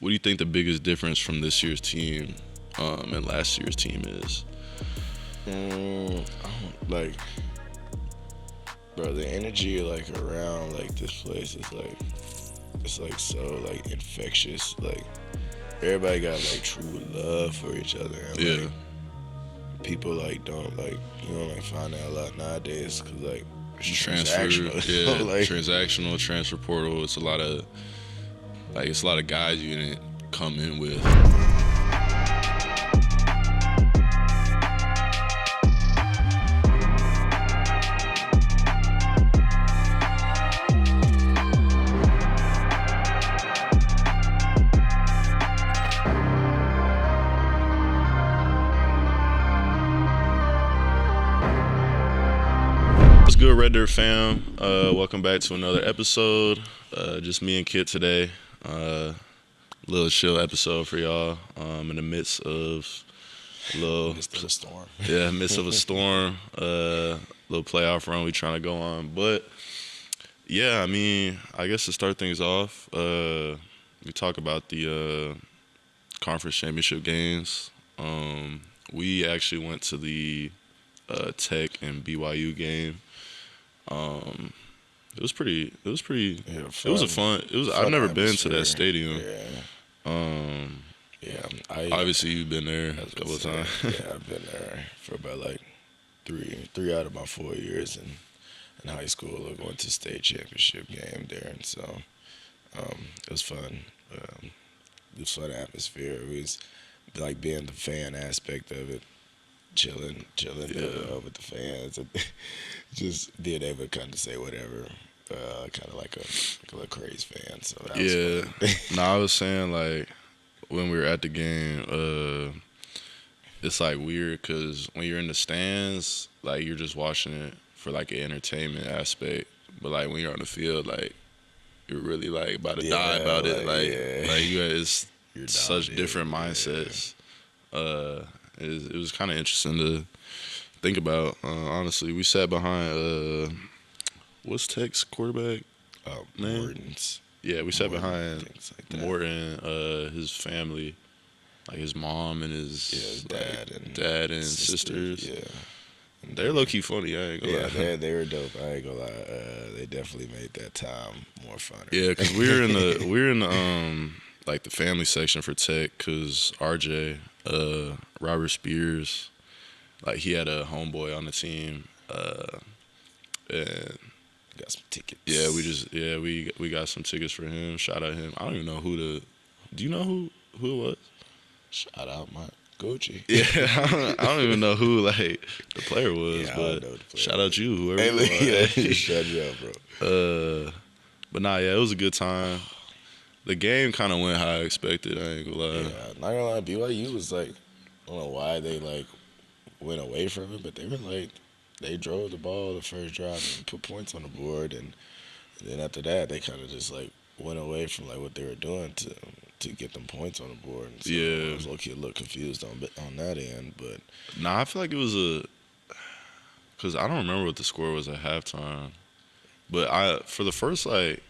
what do you think the biggest difference from this year's team and last year's team is? Like, bro, the energy like around like this place is like, it's like so like infectious. Like everybody got like true love for each other. And, Yeah. like, people like don't like, you know, like find that a lot nowadays because like it's transactional. Yeah, like, transactional, transfer portal. It's a lot of guys you didn't come in with. What's good, Red Dirt fam? Welcome back to another episode. Just me and Kit today. Little chill episode for y'all. In the midst of a little storm. Yeah, midst of a storm. Little playoff run we trying to go on. But yeah, I mean, I guess to start things off, we talk about the conference championship games. We actually went to the Tech and BYU game. It was pretty. Yeah, it was a fun. I've never been to that stadium. Yeah. Obviously you've been there a couple of times. Yeah, I've been there for about like three out of my 4 years in high school. I went to state championship game there, and so it was fun. It was fun atmosphere. It was like being the fan aspect of it. Chilling with the fans, and just being able to kind of say whatever, kind of like a little crazy fan. So that was fun. No, I was saying like when we were at the game, it's like weird because when you're in the stands, like you're just watching it for like an entertainment aspect, but like when you're on the field, like you're really like about to die about it. Like you it's such different mindsets. It was kind of interesting to think about. Honestly, we sat behind what's Tech's quarterback name? Morton's. Yeah, we sat behind like Morton, his family, like his mom and his dad and sisters. Yeah, they're low key funny. I ain't gonna lie. Yeah, they were dope. I ain't gonna lie. They definitely made that time more fun. Yeah, because we were in the like the family section for Tech, because RJ, Robert Spears, like he had a homeboy on the team, and got some tickets. Yeah, we got some tickets for him. Shout out him. I don't even know do you know who it was? Shout out my Gucci. Yeah, I don't even know who like the player was, yeah, but shout out you, whoever you are. Shout you out, bro. But nah, yeah, it was a good time. The game kind of went how I expected. I ain't gonna lie. Yeah, not gonna lie. BYU was like, I don't know why they like went away from it, but they were like, they drove the ball the first drive and put points on the board, and then after that they kind of just like went away from like what they were doing to get them points on the board. And so I was low-key a little confused on that end, but nah, I feel like it was because I don't remember what the score was at halftime, but for the first like.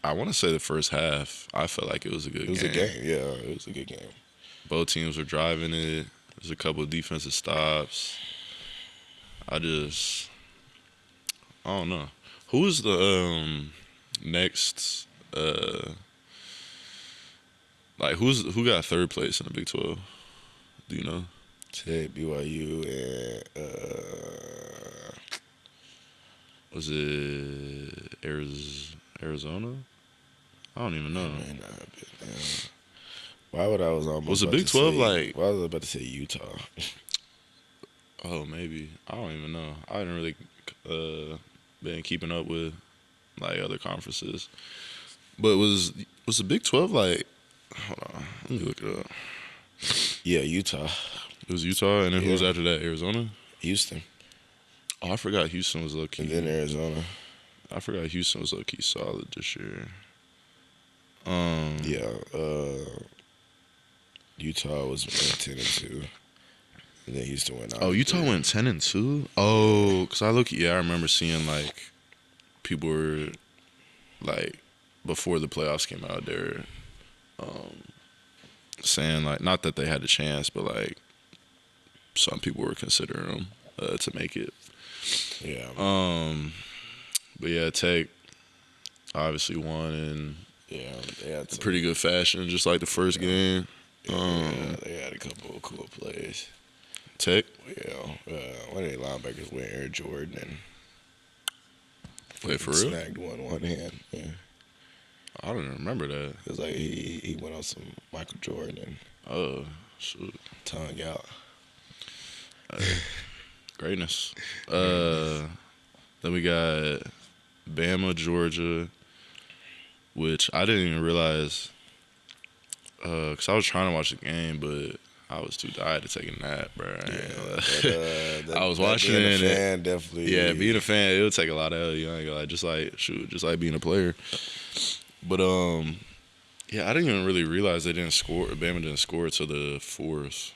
I want to say the first half, I felt like it was a good game. It was a game, yeah. It was a good game. Both teams were driving it. There's a couple of defensive stops. I don't know. Who is the next, like who got third place in the Big 12? Do you know? Tech, BYU, and was it Arizona? I don't even know. Why would I was almost was the Big 12 like? Why was I about to say Utah? Oh, maybe. I don't even know. I haven't really been keeping up with like other conferences. But was the Big 12 like? Hold on, let me look it up. Yeah, Utah. It was Utah, and then who was after that? Arizona, Houston. Oh, I forgot Houston was low key. And then Arizona. I forgot Houston was low key solid this year. Utah was 10-2, and then Houston went. Oh, Utah went 10-2. Oh, cause I remember seeing like people were like before the playoffs came out there, saying like not that they had a chance, but like some people were considering them to make it. Yeah. But yeah, Tech obviously won in Yeah, they had some, pretty good fashion, just like the first game. yeah, they had a couple of cool plays. Tech. Yeah, one of their linebackers went Air Jordan and Wait, for real? snagged one hand. Yeah, I don't even remember that. it was like he went on some Michael Jordan and Oh, shoot. tongue out. Greatness. Then we got Bama, Georgia, which I didn't even realize because I was trying to watch the game, but I was too tired to take a nap, bro. I was watching being it. A fan, definitely. Yeah, being a fan, it would take a lot out of you. I ain't gonna lie. Just like being a player. But yeah, I didn't even really realize they didn't score. Bama didn't score till the fourth.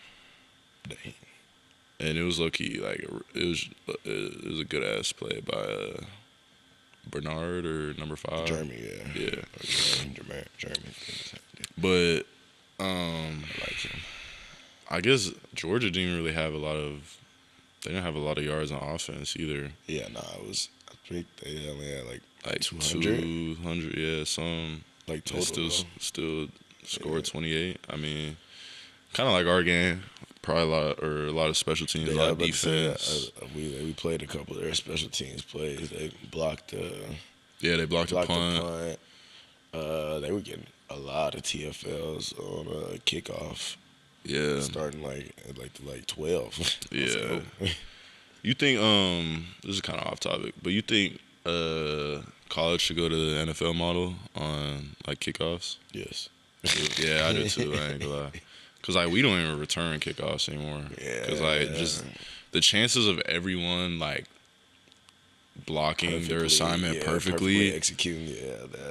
Dang. And it was low key like it was a good ass play by Bernard or number 5. Jeremy, yeah. Yeah. Jeremy. But I like him. I guess Georgia didn't really have they didn't have a lot of yards on offense either. Yeah, I think they only had Like 200? 200, yeah, some. like They total. still scored Yeah. 28. I mean, kind of like our game. Probably a lot of special teams, a lot of defense. We played a couple of their special teams plays. They blocked Yeah, they blocked a punt. They were getting a lot of TFLs on kickoff, Yeah, starting like 12. yeah. You think this is kind of off topic, but you think college should go to the NFL model on like kickoffs? Yes. Yeah, I do too. I ain't gonna lie. Cause like we don't even return kickoffs anymore. Yeah. Cause like just the chances of everyone like blocking their assignment perfectly executing.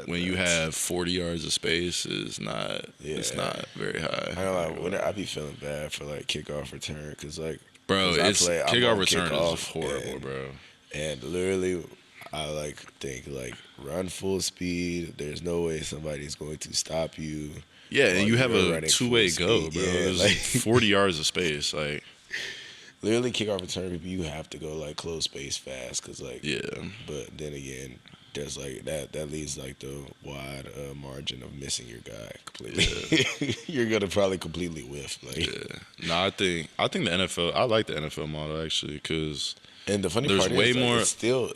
when you have 40 yards of space is not. Yeah. It's not very high. I don't know. I be feeling bad for like kickoff return because like Bro, I it's play- I'm kickoff on return kickoff, is horrible, bro. and literally I think run full speed. There's no way somebody's going to stop you. Yeah, and while you have you're a running two-way full go, speed. bro. Yeah, There's like 40 yards of space, like literally kickoff return people. You have to go like close space fast because like yeah. But then again, there's like that leaves like the wide margin of missing your guy completely. You're gonna probably completely whiff. Like, Yeah. No, I think the NFL. I like the NFL model actually because and the funny There's part way is more- it's still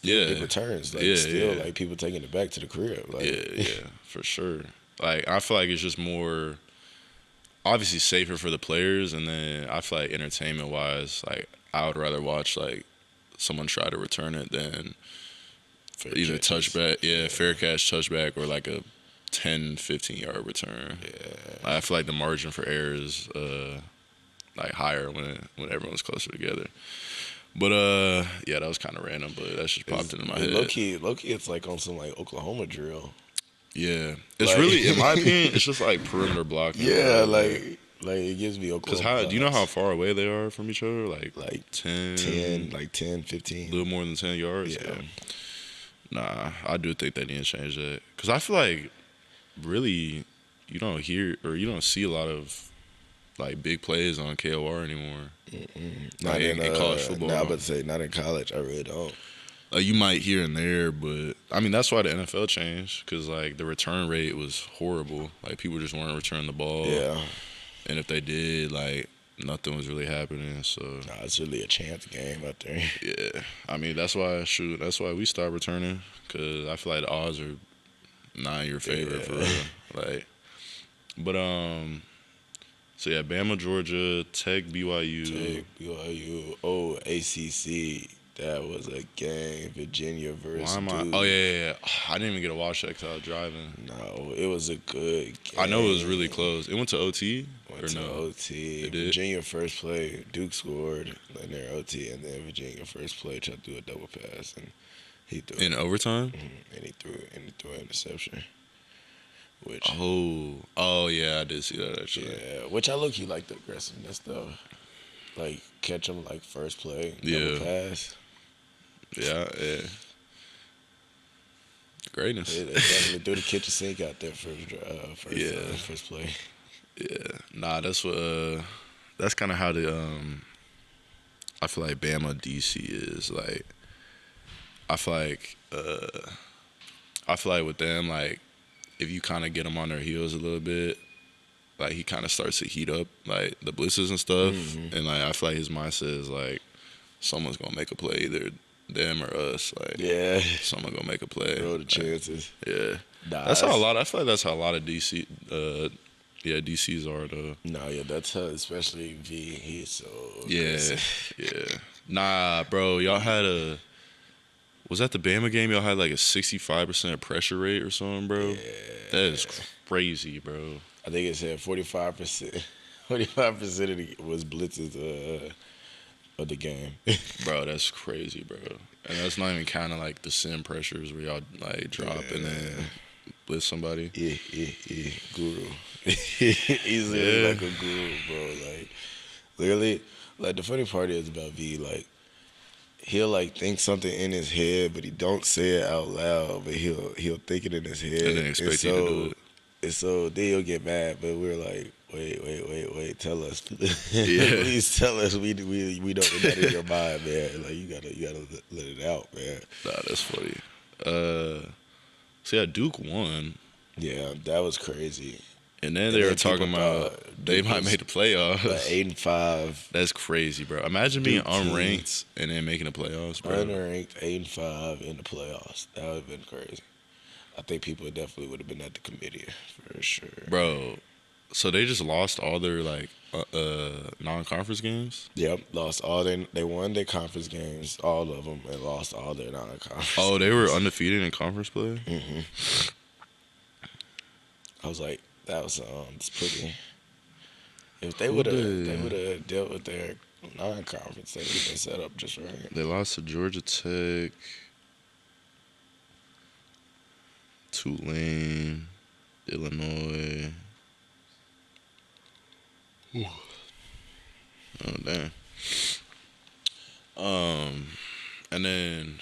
Yeah. big returns. Like Yeah, still yeah. like people taking it back to the crib. Like, yeah, for sure. Like I feel like it's just more obviously safer for the players, and then I feel like entertainment wise, like I would rather watch like someone try to return it than fair either catches. touchback, fair catch touchback, or like a 10, 15-yard return. Yeah. I feel like the margin for error is like higher when everyone's closer together. But yeah, that was kind of random, but that just popped into my head. Low key, it's like on some like Oklahoma drill. Yeah, it's Like- really, in my opinion, it's just like perimeter blocking. Yeah, bro. like it gives me Because Oklahoma. do you know how far away they are from each other? Like 10, 10, a 15. little more than 10 yards. Yeah. Nah, I do think they need to change that. Because I feel like really you don't hear or you don't see a lot of like big plays on KOR anymore. Not in college football. Nah, I about to say not in college. I really don't. You might here and there, but I mean that's why the NFL changed because like the return rate was horrible. Like people just weren't returning the ball. Yeah. And if they did, like nothing was really happening. So Nah, it's really a chance game out there. yeah, I mean that's why we stopped returning because I feel like the odds are not in your favor for real. Like, but so yeah, Bama, Georgia, Tech, BYU. BYU. Oh, ACC. That was a game. Virginia versus Duke. Oh yeah. I didn't even get to watch that because I was driving. No, it was a good game. I know it was really close. It went to OT Went or to no? OT. It did? Virginia first play. Duke scored in their OT, and then Virginia first play tried to do a double pass, and he threw In overtime? and he threw an interception. Which Oh yeah, I did see that actually. yeah, which I look like the aggressiveness though. Like catch him like first play, Yeah. double pass. Yeah. Greatness. They definitely threw the kitchen sink out there first Yeah. first play. Yeah, nah, that's what. That's kind of how the I feel like Bama DC is like. I feel like with them like if you kind of get them on their heels a little bit, like he kind of starts to heat up like the blitzes and stuff, and like I feel like his mindset is like someone's gonna make a play, either them or us. Like Yeah. someone gonna make a play. Throw the Like, chances. yeah, Nah, that's how a lot. I feel like that's how a lot of DC. Yeah, DCs are though. No, yeah, that's how, especially V. He's so Yeah, aggressive. yeah. Nah, bro, y'all had a. Was that the Bama game? Y'all had like a 65% pressure rate or something, bro. Yeah. That is crazy, bro. I think it said 45%. 45% of the was blitzes of the game. Bro, that's crazy, bro. And that's not even counting like the sim pressures where y'all like drop and then blitz somebody. Yeah. Guru. He's literally Yeah. like a guru, bro. Like, literally, like the funny part is about V, like, he'll like think something in his head, but he don't say it out loud. But he'll think it in his head, And then expect you to do it. And so then he'll get mad. But we're like, wait, tell us, Yeah. please tell us. We don't know that in your mind, man. Like you gotta let it out, man. Nah, that's funny. So yeah, Duke won, Yeah, that was crazy. and then And they were then talking people about thought they Duke might was make the playoffs. 8-5, That's crazy, bro. Imagine being Duke team. unranked and then making the playoffs, bro. unranked 8-5 in the playoffs. That would have been crazy. I think people definitely would have been at the committee for sure. Bro, so they just lost all their like non-conference games. Yep, lost all they won their conference games, all of them, and lost all their non-conference. Oh, they were undefeated in conference play. I was like, that was it's pretty. If they Who would did? have dealt with their non-conference, they would have been set up just right. They lost to Georgia Tech, Tulane, Illinois. Oh damn. And then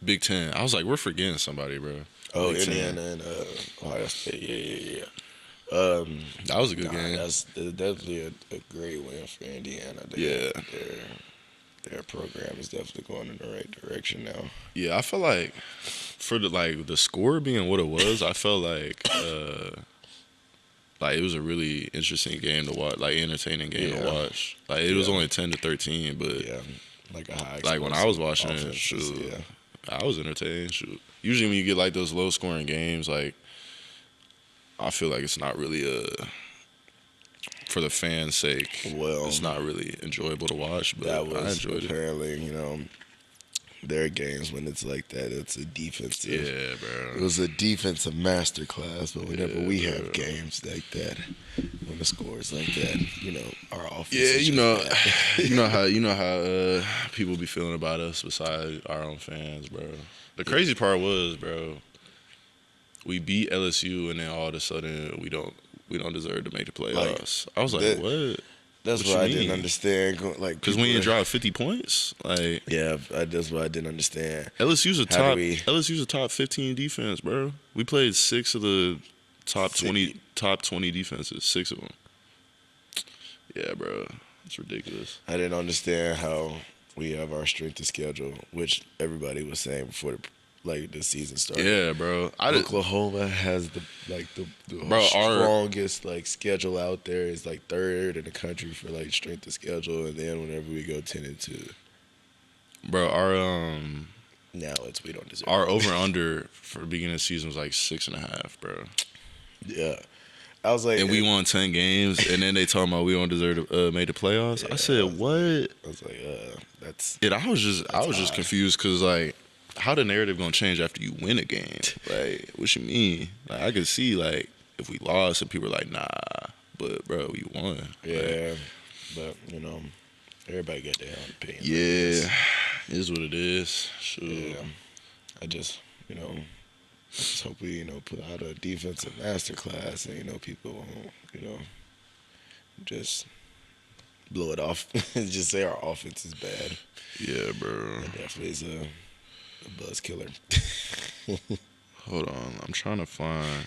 Big Ten. I was like, we're forgetting somebody, bro. Oh, Big Ten. Indiana and Ohio State. Yeah. That was a good game. That's definitely a great win for Indiana. Yeah. Their program is definitely going in the right direction now. Yeah, I feel like for the score being what it was, I felt like it was a really interesting game to watch, like entertaining game to watch. Like it was only 10-13, but Yeah, like a high. like when I was watching it, offenses, shoot, yeah. I was entertained. Shoot, usually when you get like those low scoring games, like I feel like it's not really for the fans' sake. Well, It's not really enjoyable to watch, but that was I enjoyed it. apparently, there are games when it's like that. It's a defensive. Yeah, It bro. was a defensive masterclass, but whenever Yeah, we bro. have games like that, when the scores like that, our offense. Yeah, is just bad. you know how people be feeling about us besides our own fans, bro. The crazy part was, bro, we beat LSU and then all of a sudden we don't deserve to make the playoffs. I was like, that- what? That's What what I you didn't mean? understand. Like, Because when you people- drop 50 points, like yeah, that's what I didn't understand. LSU's a How do LSU's a top 15 defense, bro. We played 6 of the top 20 defenses, 6 of them. Yeah, bro, it's ridiculous. I didn't understand how we have our strength of schedule, which everybody was saying before the season started. Yeah, bro. Oklahoma has the Bro, strongest schedule out there. It's like third in the country for strength of schedule, and then whenever we go 10-2, Bro, now we don't deserve. our it. over under for the beginning of the season was like 6.5, bro. Yeah, I was like, And we won 10 games, and then they talking about we don't deserve to make the playoffs. I said, what? I was like, that's And I was just odd. confused because like, how the narrative gonna change after you win a game? Like, what you mean? Like, I could see like if we lost and people were like, nah, but bro, we won. Like, yeah, but everybody got their own opinion. yeah, it is what it is. Sure. Yeah, I just hope we put out a defensive masterclass, and people won't just blow it off. Just say our offense is bad. Yeah, bro. That definitely is a buzz killer. Hold on, I'm trying to find.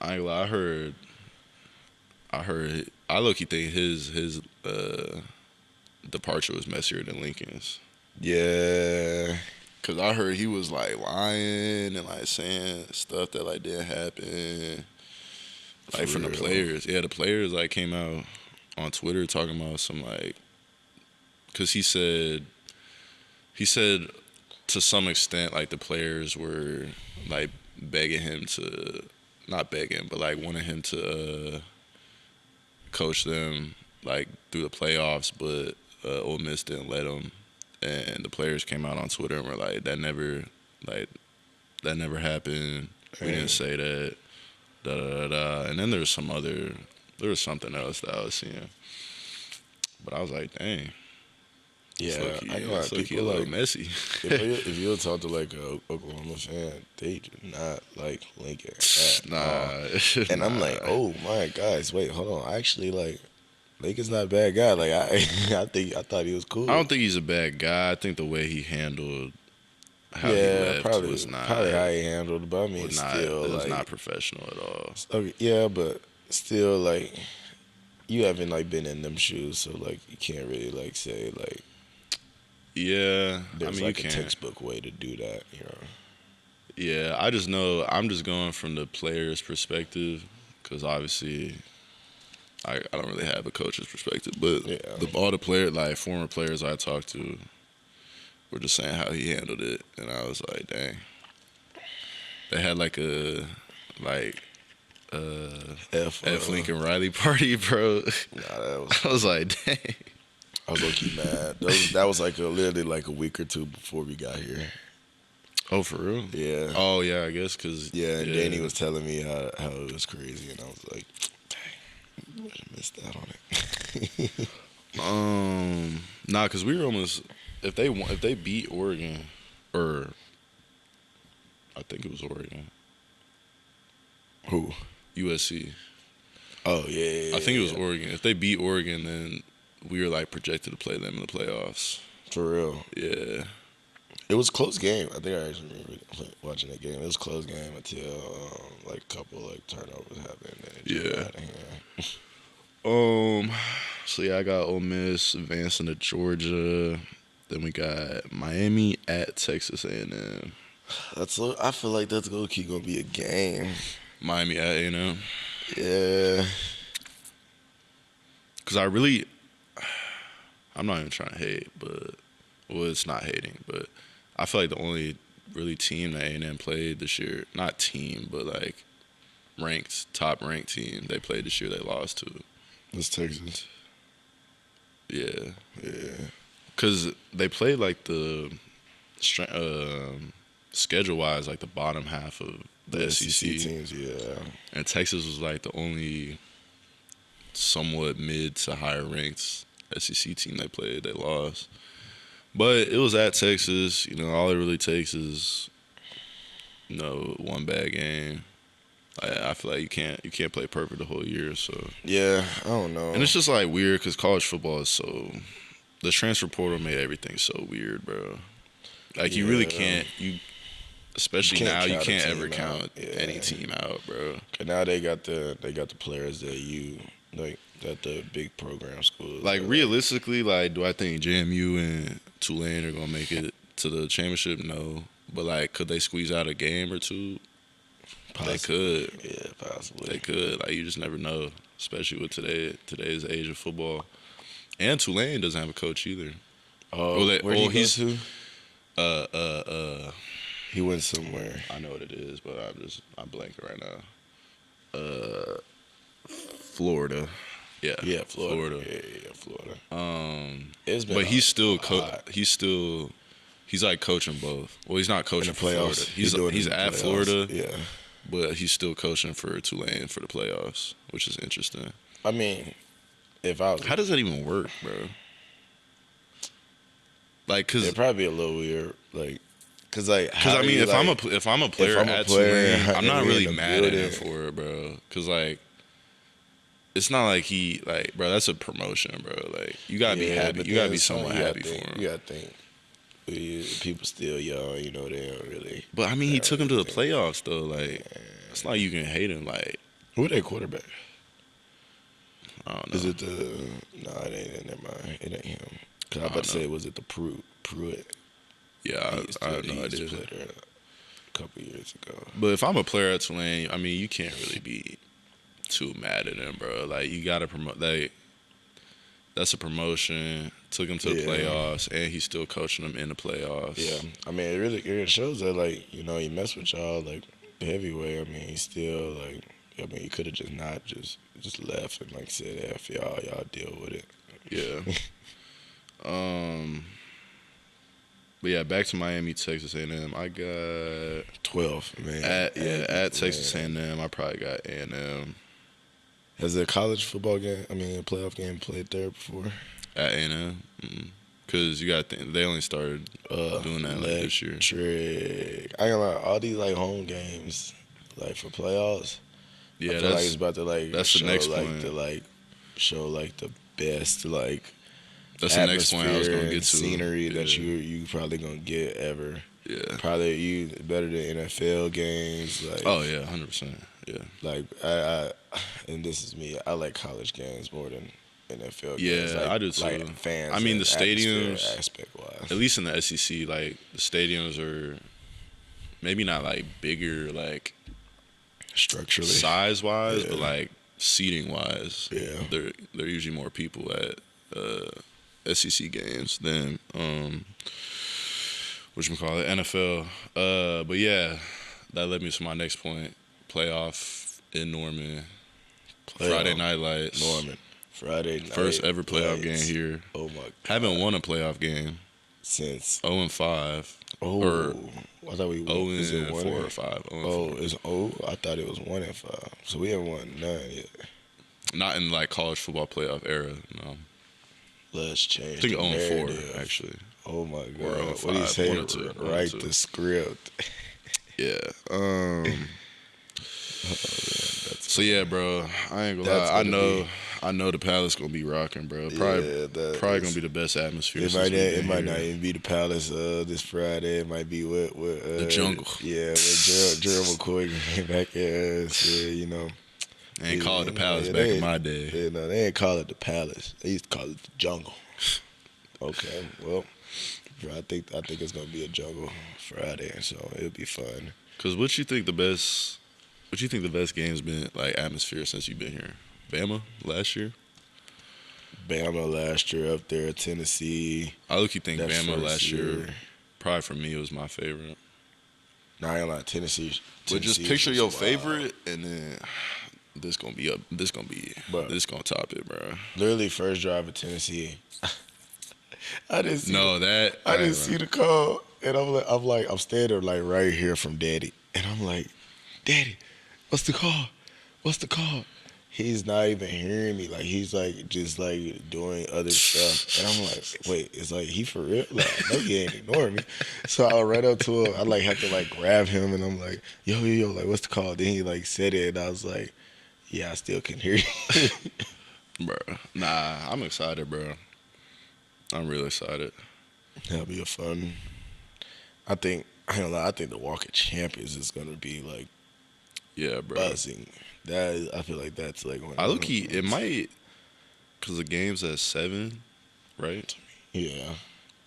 I ain't gonna lie, I low-key think his departure was messier than Lincoln's. Yeah. Cause I heard he was like lying and like saying stuff that like didn't happen. Like For from the real. players. Yeah, the players like came out on Twitter talking about some like, cause he said to some extent like the players were like begging him to, not begging, but like wanting him to coach them like through the playoffs, but Ole Miss didn't let him. And the players came out on Twitter and were like, like that never happened. We Dang. didn't say that. Da da da da. And then there was something else that I was seeing. But I was like, dang. Yeah, I know It's low-key a people little like messy. if you talk to like a Oklahoma fan, they do not like Lincoln at Nah. all. And I'm like, oh my guys, wait, hold on. I actually like Lincoln's not a bad guy. Like I thought he was cool. I don't think he's a bad guy. I think the way he handled how he yeah, left probably was not how he handled it, but I mean, was not still it was like not professional at all. okay, yeah, but still like you haven't like been in them shoes, so like you can't really like say like Yeah, there's I mean like you a can't. textbook way to do that, you know. Yeah, I just know I'm just going from the player's perspective because obviously I don't really have a coach's perspective, but Yeah. all the player like former players I talked to were just saying how he handled it, and I was like, dang. They had like a like F Lincoln Riley party, bro. Nah, that was I was like, dang. I was low key mad. That was like literally like a week or two before we got here. Oh, for real? Yeah. Oh, yeah, I guess because Yeah, and Danny was telling me how it was crazy, and I was like, dang, I missed out on it. Nah, because we were almost if they beat Oregon, or I think it was Oregon, Who? USC. Oh yeah. I think it was Oregon. If they beat Oregon, then we were like projected to play them in the playoffs. For real. Yeah. It was a close game. I think I actually remember watching that game. It was a close game until like a couple like turnovers happened. And it just got out of hand. So yeah, I got Ole Miss advancing to Georgia. Then we got Miami at Texas A&M. I feel like that's gonna be a game. Miami at A&M. Yeah. Because I'm not even trying to hate, but well, it's not hating, but I feel like the only really team that A&M played this year, not team, but like top ranked team they played this year, they lost to. It's Texas. Yeah. Yeah. Because they played like the schedule-wise, like the bottom half of the SEC teams, yeah. And Texas was like the only somewhat mid to higher ranked SEC team they played. They lost. But it was at Texas. You know, all it really takes is, one bad game. I feel like you can't play perfect the whole year. So yeah, I don't know. And it's just like weird because college football is so. The transfer portal made everything so weird, bro. Like you really can't. Especially now, you can't ever count any team out, bro. And now they got the players that you like that the big program schools. Like realistically, like do I think JMU and Tulane are gonna make it to the championship? No, but like could they squeeze out a game or two? Possibly. They could. Yeah, possibly. They could. Like you just never know, especially with today's age of football. And Tulane doesn't have a coach either. Where he goes to? He went somewhere. I know what it is, but I'm blanking right now. Florida. Yeah. Yeah, Florida. Yeah, Florida. But he's still he's like coaching both. Well, he's not coaching for playoffs. Florida. He's at playoffs. Florida. Yeah. But he's still coaching for Tulane for the playoffs, which is interesting. I mean, how does that even work, bro? Like, cause it'd probably be a little weird, like, cause I mean, if I'm a player at Tulane, I'm not really mad at him for it, bro. Cause like, it's not like bro, that's a promotion, bro. Like, you gotta be happy. You gotta be somewhat happy for him. You gotta think. People still young, they don't really. But I mean, he took him to the playoffs though. Like, it's not like you can hate him. Like, Who their quarterback? I don't know. Is it the? No, it ain't. Never mind. It ain't him. Cause I was I about to don't say, was it the Pruitt? Yeah, I have no He used to idea. play there a couple years ago. But if I'm a player at Tulane, I mean, you can't really be too mad at him, bro. Like, you gotta promote. Like, that's a promotion. Took him to the playoffs, and he's still coaching them in the playoffs. Yeah, I mean, it shows that, like, he messed with y'all, like, the heavyweight. I mean, he still, like, I mean, he could have just not just left and, like, said, F y'all deal with it. Yeah. But yeah, back to Miami, Texas A&M. I got 12, man. at Texas A&M. I probably got A&M. Has a college football game, a playoff game played there before? At A&M, because you got they only started doing that like this year. I ain't gonna lie, all these like home games, like for playoffs. Yeah, I feel like it's about to that's show, the next like, point. Show like the best like. That's the next point I was gonna get to. Scenery that you probably gonna get ever. Yeah. Probably you better than NFL games. Like, oh yeah, 100%. Yeah. Like I and this is me. I like college games more than NFL games. Yeah, like, I do too. Like fans. I mean, the stadiums, aspect wise, at least in the SEC, like the stadiums are maybe not like bigger, like structurally, size wise, but like seating wise, yeah, they're usually more people at SEC games than whatchamacallit, NFL. But yeah, that led me to my next point. Playoff in Norman. Friday Night Lights. Norman. Friday night. First ever playoff lights. game here. Oh my god. Haven't won a playoff game since 0-5. Oh, or I thought we won. Is it 4 or 5. It's I thought it was 1-5. So we haven't won none yet. Not in like college football playoff era, no. Let's change. I think the 0-4 narrative. actually. Oh my Or god! 0-5. What do you say? 1-2. Write the script. Yeah. So yeah, bro. I ain't gonna lie. I know the Palace gonna be rocking, bro. Probably gonna be the best atmosphere. It might not even be the Palace this Friday. It might be what the Jungle. Yeah, with Gerald McCoy came back and said, They ain't call it the Palace back in my day. Yeah, no, they ain't call it the Palace. They used to call it the Jungle. Okay, well, I think it's gonna be a Jungle Friday, so it'll be fun. Cause what you think the best game's been like atmosphere since you've been here? Bama last year. Bama last year up there. Tennessee. I look. You think Bama last year? year. Probably for me, it was my favorite. Nah, I ain't like Tennessee. But just picture your favorite, and then this gonna top it, bro. Literally first drive of Tennessee. I didn't see. I didn't see the call, and I'm standing like right here from Daddy, and I'm like, Daddy, what's the call? What's the call? He's not even hearing me. Like, he's like just like doing other stuff, and I'm like, wait, it's like he for real? Like, I know he ain't ignoring me. So I ran up to him. I like have to like grab him, and I'm like, yo, like what's the call? Then he like said it, and I was like, yeah, I still can hear you. Bro, nah, I'm excited, bro. I'm really excited. That'll be a fun. I think the Walk of Champions is gonna be like, yeah, bro, buzzing. I feel like that's like one. It might, cause the game's at 7, right? Yeah.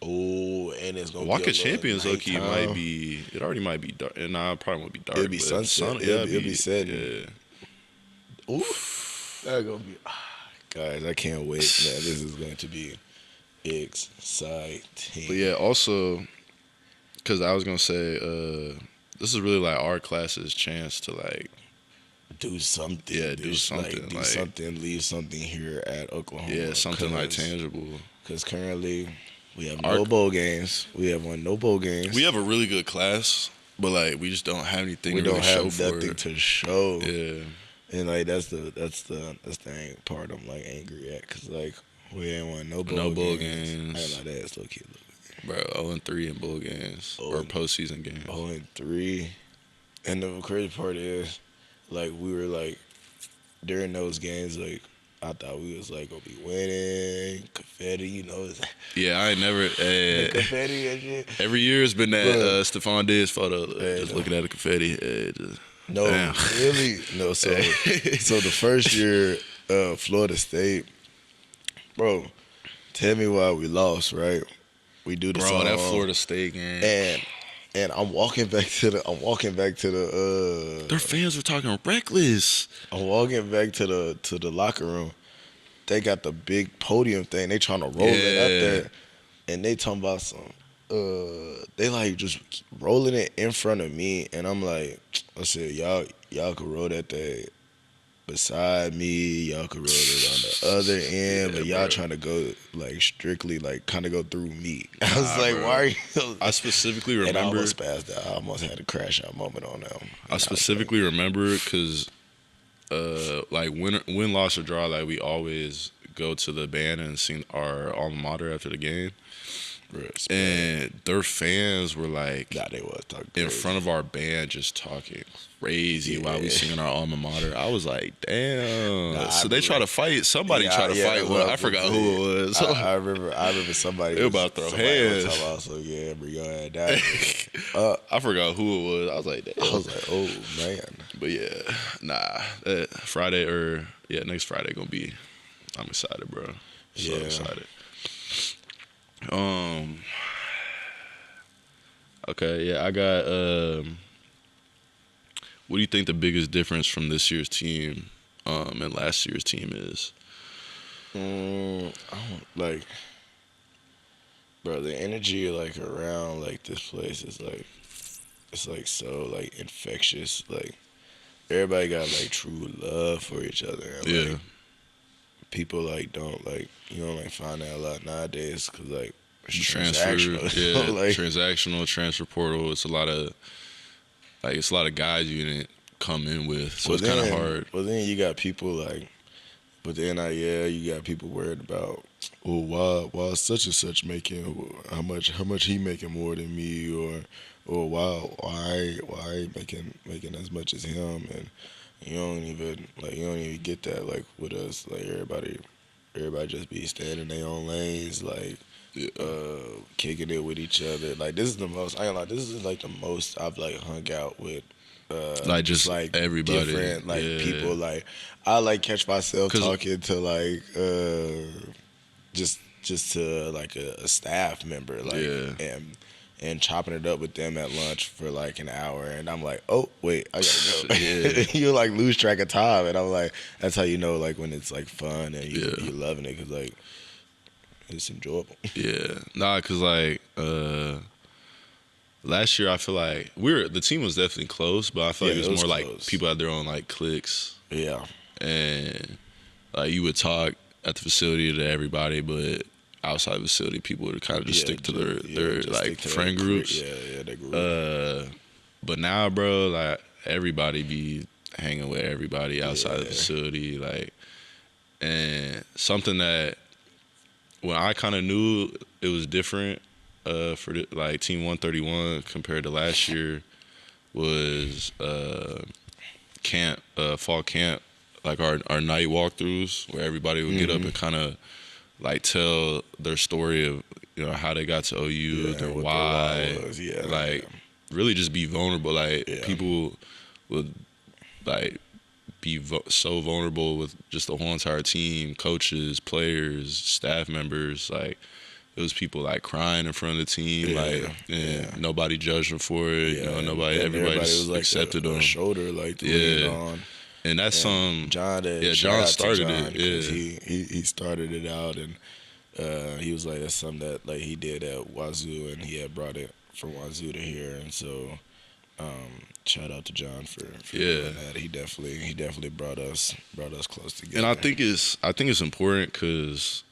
Oh, and it's gonna Walk be of Champions. Low-key, might be. It already might be dark. Nah, it probably won't be dark. It'll be sunset. It'll be setting. Yeah. Oof. That's gonna be. Guys, I can't wait. Man, this is going to be exciting. But yeah, also, cause I was gonna say, this is really like our class's chance to like do something. Yeah, do something. Do something. Leave something here at Oklahoma. Yeah, something like tangible. Because currently we have no bowl games. We have no bowl games. We have a really good class, but like we just don't have anything. We to really don't have show nothing for to show. Yeah. And like that's the part I'm like angry at, cause like we ain't won no bowl games. I ain't like that. It's low key. Bro, 0-3 in bowl games or postseason games. 0-3, and the crazy part is, like we were like during those games, like I thought we was like gonna be winning, confetti, Yeah, I ain't never. The confetti and shit. Every year it's been that Stephon Diggs photo, just looking at the confetti. No, Damn. really? No, so the first year Florida State, bro, tell me why we lost, right? We do the Bro, that song Florida State game. and I'm walking back to the Their fans were talking reckless. I'm walking back to the locker room. They got the big podium thing. They trying to roll it up there. And they talking about some they like just rolling it in front of me, and I'm like, I said, y'all could roll that thing beside me, y'all could roll it on the other end, but y'all bro. trying to go like strictly like kind of go through me. I was like, bro. why are you? I specifically And I remember. almost passed out. I almost had a crash out moment on them. I specifically remember because, like win, loss or draw, like we always go to the band and sing our alma mater after the game. And their fans were like, nah, they was talking in crazy. front of our band, just talking crazy while we singing our alma mater. I was like, damn. Nah, So they try to fight. Somebody tried to fight. Well, I forgot who it was. I remember somebody. They about to throw hands. Was about, so yeah, bring your head down. I forgot who it was. I was like, damn. I was like, oh man. But yeah, Friday next Friday gonna be. I'm excited, bro. So excited. Okay, yeah, I got. What do you think the biggest difference from this year's team, and last year's team is? I don't like, bro. The energy like around like this place is like, it's like so like infectious. Like everybody got like true love for each other. And, Yeah. Like, people like don't like you don't like find that a lot nowadays because like it's transactional. Like, transactional, transfer portal. It's a lot of guys you didn't come in with, so it's kind of hard. Well, then you got people like, but then you got people worried about, oh, why such and such making how much he making more than me, or why making as much as him, and you don't even get that like with us, like everybody just be staying in their own lanes, like kicking it with each other. Like this is the most this is like the most I've like hung out with like just like everybody, different like people. Like I like catch myself talking to like just to like a staff member, like and chopping it up with them at lunch for like an hour, and I'm like, oh wait, I gotta go. You like lose track of time, and I'm like, that's how you know like when it's like fun and you're loving it, because like it's enjoyable. Cause like last year I feel like the team was definitely close, but I feel like it was more close. Like people had their own like cliques. Yeah. And like you would talk at the facility to everybody, but outside the facility people would kind of just stick to their like friend groups. Their group. But now, bro, like everybody be hanging with everybody outside the facility, like, and something that when I kind of knew it was different for like Team 131 compared to last year was camp, fall camp, like our night walkthroughs where everybody would get up and kind of like tell their story of how they got to OU, their why, really just be vulnerable. Like people would like be so vulnerable with just the whole entire team, coaches, players, staff members. Like it was people like crying in front of the team, nobody judged them for it. Everybody just was like accepted them. Shoulder like to lean on. And that's John started it. He started it out, and he was like, that's something that like he did at Wazoo, and he had brought it from Wazoo to here, and so shout out to John for doing that. He definitely brought us close together. And I think it's important because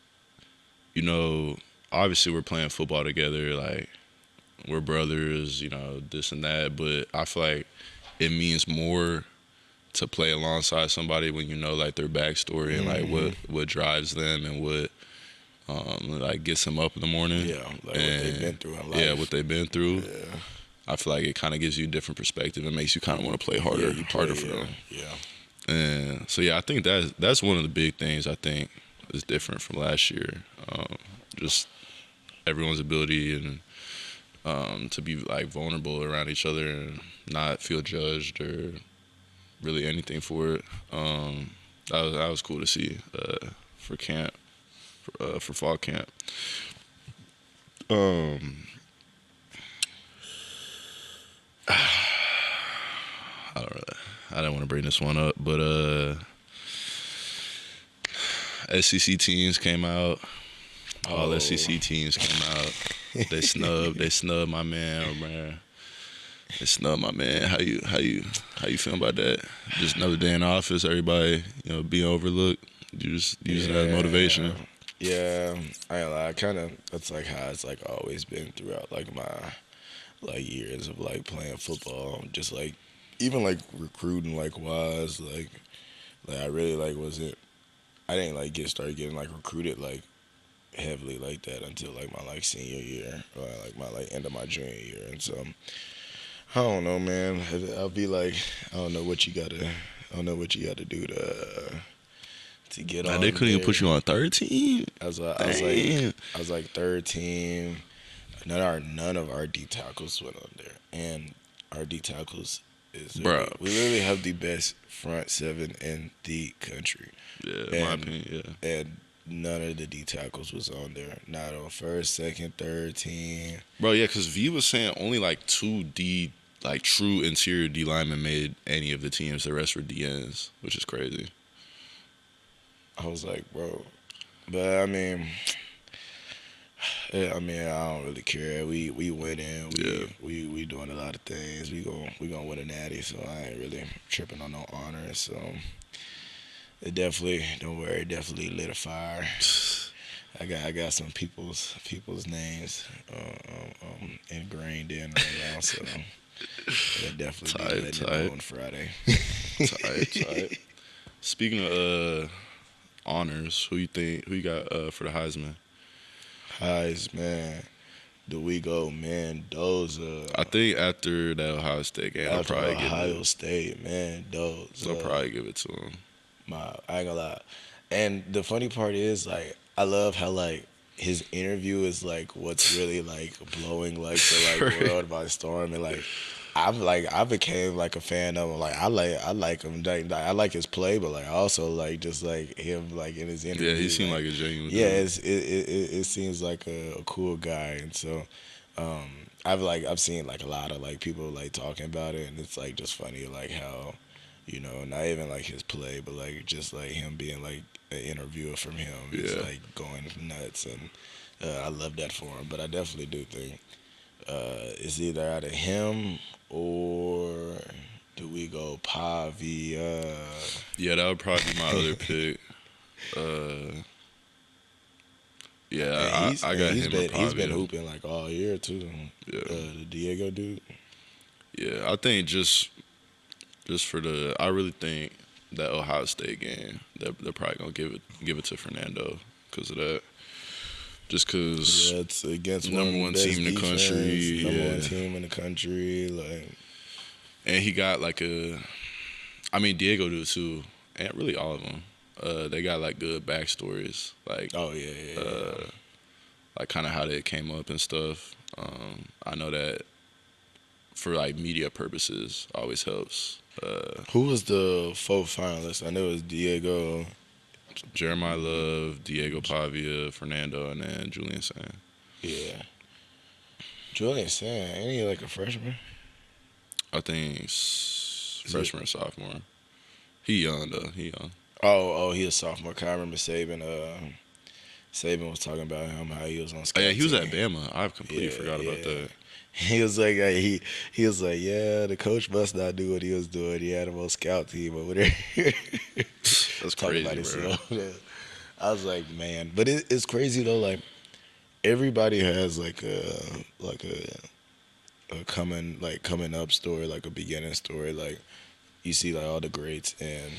obviously we're playing football together, like we're brothers, this and that, but I feel like it means more to play alongside somebody when like their backstory and like what drives them and what like gets them up in the morning. Yeah, like what they've been through in life. Yeah, what they've been through. Yeah. I feel like it kind of gives you a different perspective. It makes you kind of want to play harder for them. Yeah. And so I think that's one of the big things I think is different from last year. Just everyone's ability and to be like vulnerable around each other and not feel judged or really anything for it. That was cool to see for camp, for fall camp. Um, I don't really, I didn't want to bring this one up, but SEC teams came out. All SEC teams came out. They snubbed my man, man. They snubbed my man. How you feel about that? Just another day in the office, everybody, being overlooked. You just using that as motivation. Yeah, I ain't lie. That's like how it's like always been throughout like my like years of like playing football. Just like even like recruiting like wise, like I really like wasn't. I didn't like started getting like recruited like heavily like that until like my like senior year or like my like end of my junior year, and so I don't know, man. I'll be like, I don't know what you gotta do to get on. They couldn't even put you on third team. I was like third team. None of our D tackles went on there, and our D tackles is we literally have the best front seven in the country. Yeah, in my opinion, yeah. And none of the D tackles was on there. Not on first, second, third team. Bro, yeah, because V was saying only like 2 D, like true interior D linemen made any of the teams. The rest were DNs, which is crazy. I was like, bro, but I mean, I don't really care. We winning. We doing a lot of things. We gonna win a natty. So I ain't really tripping on no honors. So it definitely, don't worry, definitely lit a fire. I got some people's names ingrained in right now. So that definitely be letting it know on Friday. Tight. Speaking of honors, who you got for the Heisman? Heisman, do we go Mendoza? I think after that Ohio State game, I'll probably Ohio State, Mendoza. I'll probably give it to him. I ain't gonna lie. And the funny part is, like, I love how like his interview is like what's really like blowing like the like world by storm, and like I became like a fan of him. Like I like him. I like his play, but like I also like just like him like in his interview. Yeah, he seemed like a genuine. Yeah, it seems like a cool guy, and so I've seen like a lot of like people like talking about it, and it's like just funny like how, not even like his play, but like just like him being like an interviewer from him is like going nuts, and I love that for him. But I definitely do think it's either out of him or do we go Pavia? Yeah, that would probably be my other pick. Yeah, I got him. He's been hooping like all year too. Yeah, the Diego dude. Yeah, I think just for I really think that Ohio State game, they're probably gonna give it to Fernando because of that. Just because it's against number one team in the country, number one team in the country, like, and he got like Diego do too, and really all of them. They got like good backstories, like like kind of how they came up and stuff. I know that for like media purposes, always helps. Who was the 4th finalist? I know it was Diego. Jeremiah Love, Diego Pavia, Fernando, and then Julian Sand. Yeah. Julian Sand, ain't he like a freshman? I think freshman or sophomore. He young though. He young. Oh, he a sophomore. I remember Saban was talking about him, how he was on scout. Oh, yeah, he was at Bama. I completely forgot about that. He was like, he was like, yeah, the coach must not do what he was doing. He had him on scout team over there. That's crazy, bro. I was like, man, but it's crazy though. Like everybody has like a coming up story, like a beginning story. Like you see like all the greats, and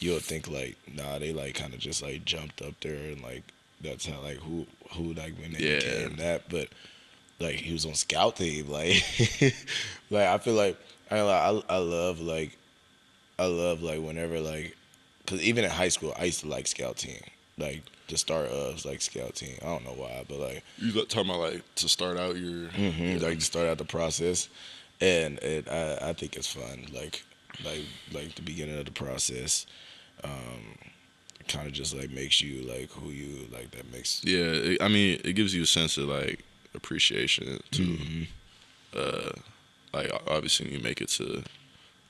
you'll think like, nah, they like kind of just like jumped up there, and like that's how like who like when they became that, but. Like he was on scout team, like, like I feel like I love whenever like, cause even in high school I used to like scout team, like the start of like scout team. I don't know why, but like you talking about like to start out your like to start out the process, and I think it's fun. Like like the beginning of the process. Kind of just like makes you like who you like. That makes I mean, it gives you a sense of like appreciation too. Mhm. Like obviously you make it to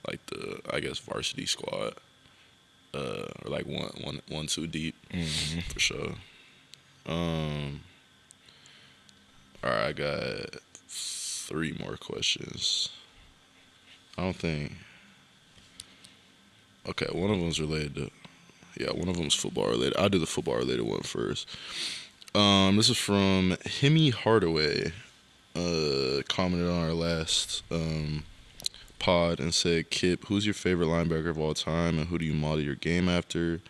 like the I guess varsity squad, or like one two deep for sure. Um, all right, I got 3 more questions. I don't think. Okay, one of them's related to. Yeah, one of them's football related. I'll do the football related one first. This is from Hemi Hardaway. Commented on our last pod and said, Kip, who's your favorite linebacker of all time and who do you model your game after?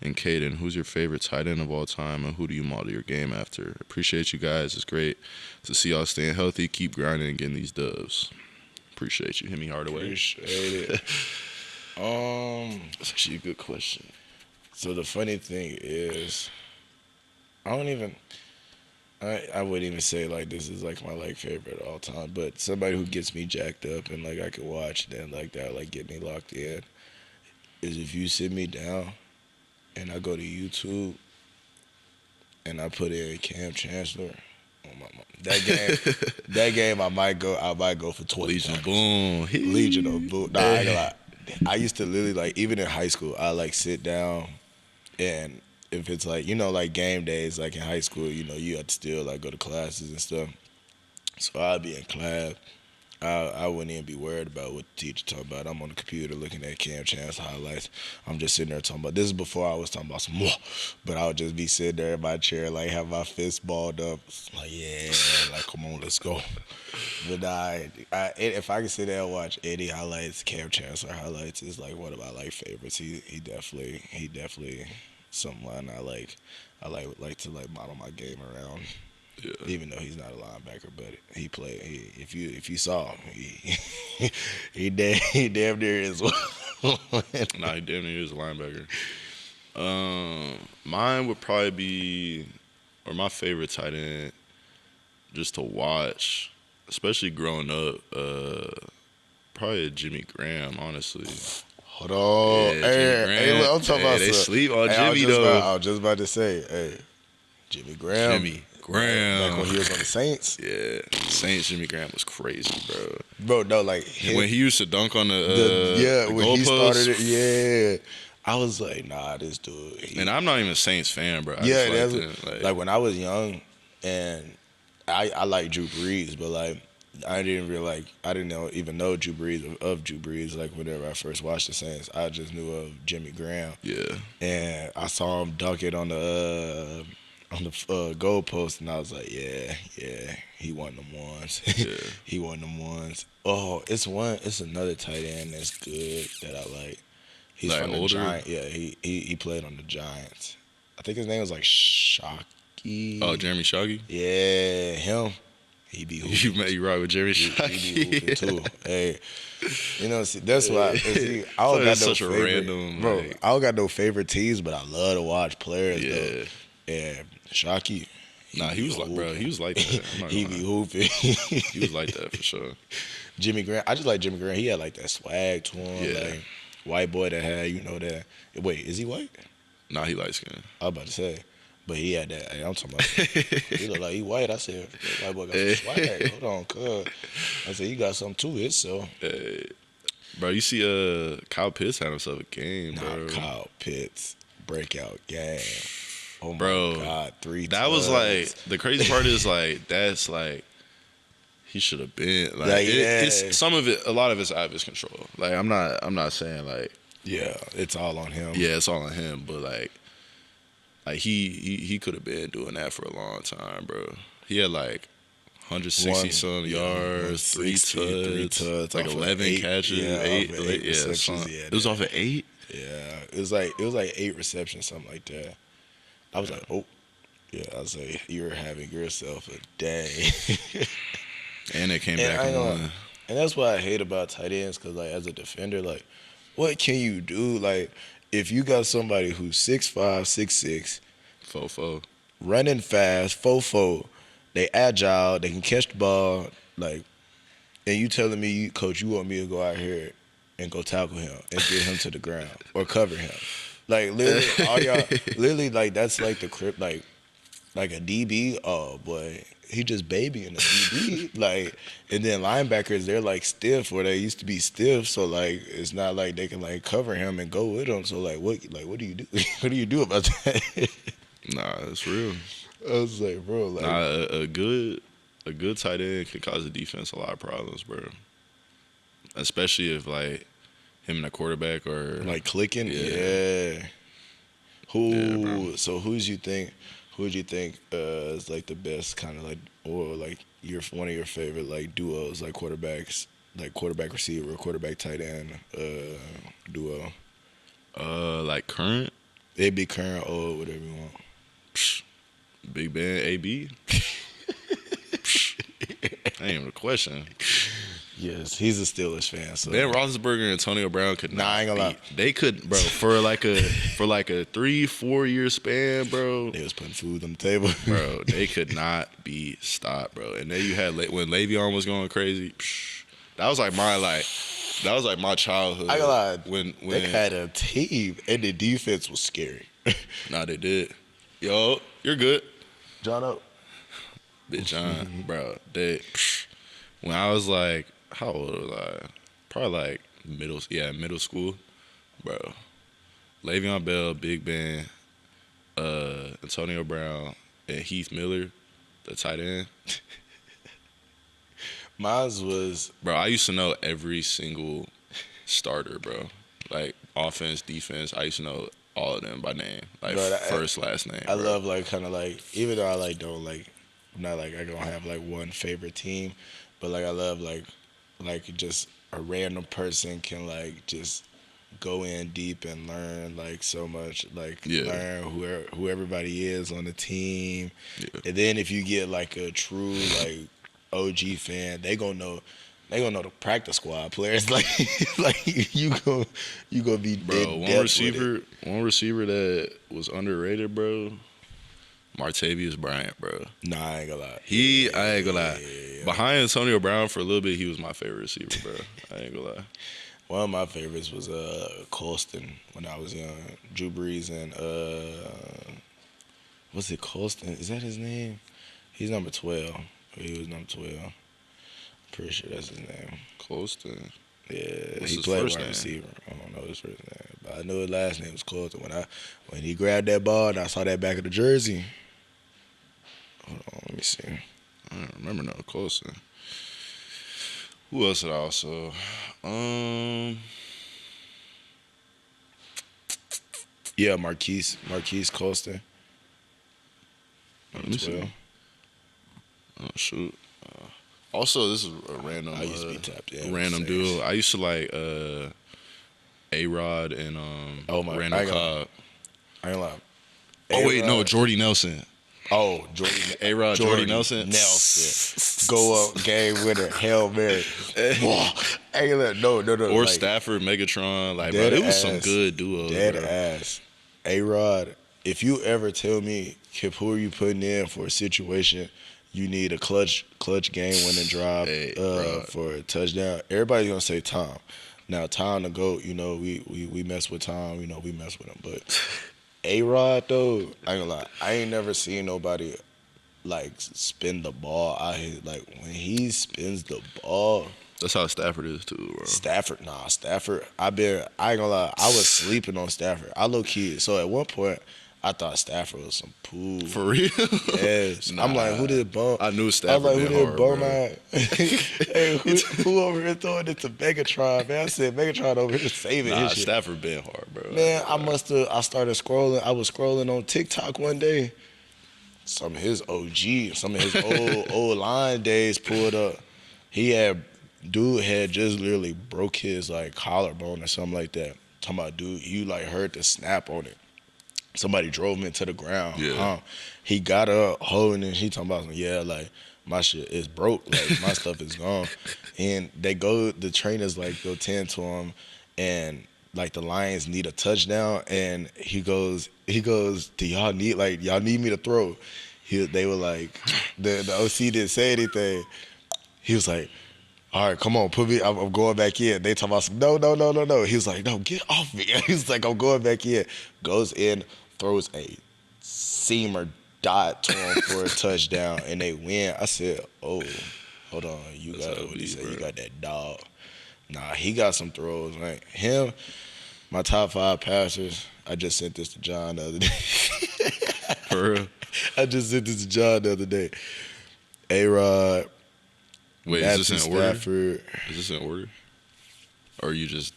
And Kaden, who's your favorite tight end of all time and who do you model your game after? Appreciate you guys. It's great to see y'all staying healthy. Keep grinding and getting these dubs. Appreciate you, Hemi Hardaway. Appreciate it. That's actually a good question. So the funny thing is, I wouldn't even say like this is like my like favorite of all time, but somebody who gets me jacked up and like I can watch then like that like get me locked in is if you sit me down and I go to YouTube and I put in Cam Chancellor. Oh my mom. That game I might go for 20 Legion of tackles. Boom. Legion of Boom. Nah, I ain't gonna lie. I used to literally like even in high school I like sit down and if it's like like game days like in high school you have to still like go to classes and stuff, so I'd be in class. I wouldn't even be worried about what the teacher talking about. I'm on the computer looking at Cam Chancellor highlights. I'm just sitting there talking about this is before I was talking about some more, but I would just be sitting there in my chair like have my fist balled up like yeah like come on let's go. But if I can sit there and watch any highlights, Cam Chancellor highlights is like one of my like favorites. He definitely someone I like to like model my game around. Yeah. Even though he's not a linebacker, but he played. If you saw him, he damn near is one. Nah, he damn near is a linebacker. Mine would probably be, or my favorite tight end, just to watch, especially growing up. Probably Jimmy Graham, honestly. Hold on, Yeah, Jimmy Graham. look, I'm talking about They some- sleep on hey, Jimmy though. I was just about to say, hey, Jimmy Graham. Jimmy Graham. Back when he was on the Saints. Yeah, Saints Jimmy Graham was crazy, bro. Bro, no, like When he used to dunk on the the when he goalpost. started it, I was like, nah, this dude. And I'm not even a Saints fan, bro. I Yeah, just that's liked him. like when I was young, and I like Drew Brees, but like I didn't even know Drew Brees of Drew Brees. Like whenever I first watched the Saints, I just knew of Jimmy Graham, Yeah. and I saw him dunk it on the goalpost, and I was like, yeah, he won them ones. Yeah. He won them ones. Oh, it's another tight end that's good that I like. He's Like from the older? Giants. Yeah, he played on the Giants. I think his name was like Shockey. Oh, Jeremy Shockey? Yeah, him. He be hooping. You right with Jeremy He Shockey? be hooping too. Hey, see, that's why. See, I So don't got that's no such a favorite, random, bro. like- I don't got no favorite teams, but I love to watch players. Yeah. Though. And Shockey. Nah, he was like, bro, he was like that. I'm not He gonna be lie. hooping. He was like that for sure. Jimmy Grant. I just like Jimmy Grant. He had like that swag to him. Yeah. Like white boy that had that. Wait, is he white? Nah, he light skinned. I was about to say. But he had that. Hey, I'm talking about. He look like he white. I said, that white boy got some swag. Hold on, cuz. I said, he got something to it, so. Bro, you see Kyle Pitts had himself a game, bro. Kyle Pitts, breakout game. Oh, my Bro, God. 3 That was like, touchdowns. the crazy part is like, that's like, he should have been. Like, Like, yeah. it's some of it, a lot of it's out of his control. Like, I'm not saying like, Yeah, it's all on him. yeah, it's all on him, but like he could have been doing that for a long time, bro. He had like 160 some yards, 3 tuds, like off of 11 8, catches, yeah, 8, off of 8 receptions, something. yeah, It was off of 8. Yeah, it was like 8 receptions, something like that. I was like, oh, yeah. I was like, you're having yourself a day. And they came And back I and know- won. And that's why I hate about tight ends, because like as a defender, like what can you do? Like if you got somebody who's 6'5", 6'6", Fofo. running fast, 4'4", they agile, they can catch the ball, like, and you telling me, coach, you want me to go out here and go tackle him and get him to the ground or cover him. Like literally, all y'all, literally like that's like the crip like a DB. Oh boy, he just babying a DB. Like, and then linebackers, they're like stiff, or they used to be stiff. So like, it's not like they can like cover him and go with him. So like, what do you do? What do you do about that? Nah, it's real. I was like, bro, like, Nah, a good tight end can cause the defense a lot of problems, bro. Especially if like him and the quarterback are like clicking. Yeah. Who? So who would you think is like the best kind of like, or like one of your favorite like duos, like quarterbacks, like quarterback receiver, quarterback tight end duo? like current It'd be current, old, whatever you want. Big Ben, AB. Ain't even a question. Yes, he's a Steelers fan. So Ben Roethlisberger and Antonio Brown could not. Nah, I ain't gonna lie. They could, bro, for like a 3-4 year span, bro. They was putting food on the table, Bro, they could not be stopped, bro. And then you had when Le'Veon was going crazy. That was like my childhood. I ain't gonna lie. When they had a team and the defense was scary. Nah, they did. Yo, you're good. John up. Big John, bro. When I was like, how old was I? Probably like middle school, bro. Le'Veon Bell, Big Ben, Antonio Brown, and Heath Miller, the tight end. Mine was, bro, I used to know every single starter, bro. Like offense, defense, I used to know all of them by name, like bro, first, last name. I bro. love like kind of like, even though I like don't like, not like I don't have like one favorite team, but like I love like just a random person can like just go in deep and learn like so much, like learn who everybody is on the team. And then if you get like a true like OG fan, they gonna know the practice squad players. Like you gonna be bro. One receiver that was underrated, bro. Martavius Bryant, bro. Nah, I ain't gonna lie. I ain't gonna lie. Behind Antonio Brown for a little bit, he was my favorite receiver, bro. I ain't gonna lie. One of my favorites was Colston when I was young. Drew Brees and what's it, Colston? Is that his name? He's number 12. He was number 12. I'm pretty sure that's his name. Colston. Yeah, What's he his played first wide name? receiver. I don't know his first name, but I know his last name was Colston. When he grabbed that ball and I saw that back of the jersey. Hold on, let me see. I don't remember no Colston. Who else did I also? Yeah, Marquise Colston. Let me see. Oh shoot. Also, this is a random. I used to be tapped in. Random duo. I used to like A-Rod and Randall Cobb. I ain't lying. Oh wait, no, Jordy Nelson. Oh, Jordy. A-Rod, Jordy Nelson. Go up, game winner, Hail Mary. Hey, no. Or like, Stafford, Megatron. Like, bro, it was some good duos. Dead bro. ass. A-Rod, if you ever tell me, Kip, who are you putting in for a situation you need a clutch game winning drive for a touchdown, everybody's gonna say Tom. Now Tom the GOAT, you know, we mess with Tom, you know, we mess with him. But A-Rod though, I ain't gonna lie, I ain't never seen nobody like spin the ball out here. Like when he spins the ball. That's how Stafford is too, bro. Stafford. I ain't gonna lie, I was sleeping on Stafford. I low key. So at one point, I thought Stafford was some poo. For real? Yes. Nah, I'm like, who did bum? I knew Stafford. I was like, who did hard, bum bro. out? Hey, who over here throwing it to Megatron, man? I said Megatron over here saving his shit. Stafford been hard, bro. Man, I started scrolling. I was scrolling on TikTok one day. Some of his old line days pulled up. Dude had just literally broke his like collarbone or something like that. Talking about dude, you like heard the snap on it. Somebody drove him into the ground. Yeah. He got up holding it. He talking about, like my shit is broke. Like my stuff is gone. And the trainers like go tend to him, and like the Lions need a touchdown, and he goes, do y'all need me to throw? They were like, the OC didn't say anything. He was like, all right, come on, put me. I'm going back in. They talking about some, no. He was like, no, get off me. He's like, I'm going back in. Goes in, throws a seamer dot to him for a touchdown, and they win. I said, oh, hold on, you That's got how what it he be, said. bro. You got that dog. Nah, he got some throws, man. Him, my top 5 passers. I just sent this to John the other day. For real. I just sent this to John the other day. A-Rod, Wait, is Matthew this in order? Stafford, Is this in order? Or you just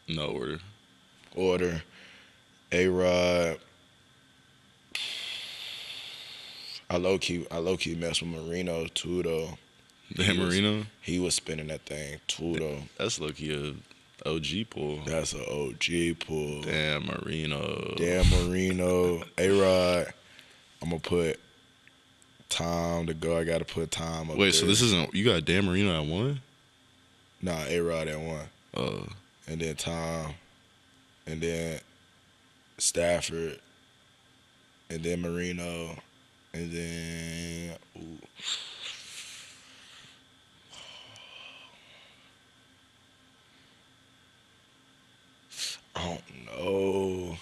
no order? order. A-Rod. I low key messed with Marino too though. Dan Marino? He was spinning that thing too though. That's low-key a OG pull. That's an OG pull. Dan Marino. Dan Marino, A-Rod. I'm gonna put Tom to go. I gotta put Tom up Wait, there. so this isn't you got Dan Marino at 1? Nah, A-Rod at 1. Oh. And then Tom. And then Stafford. And then Marino. And then I don't know.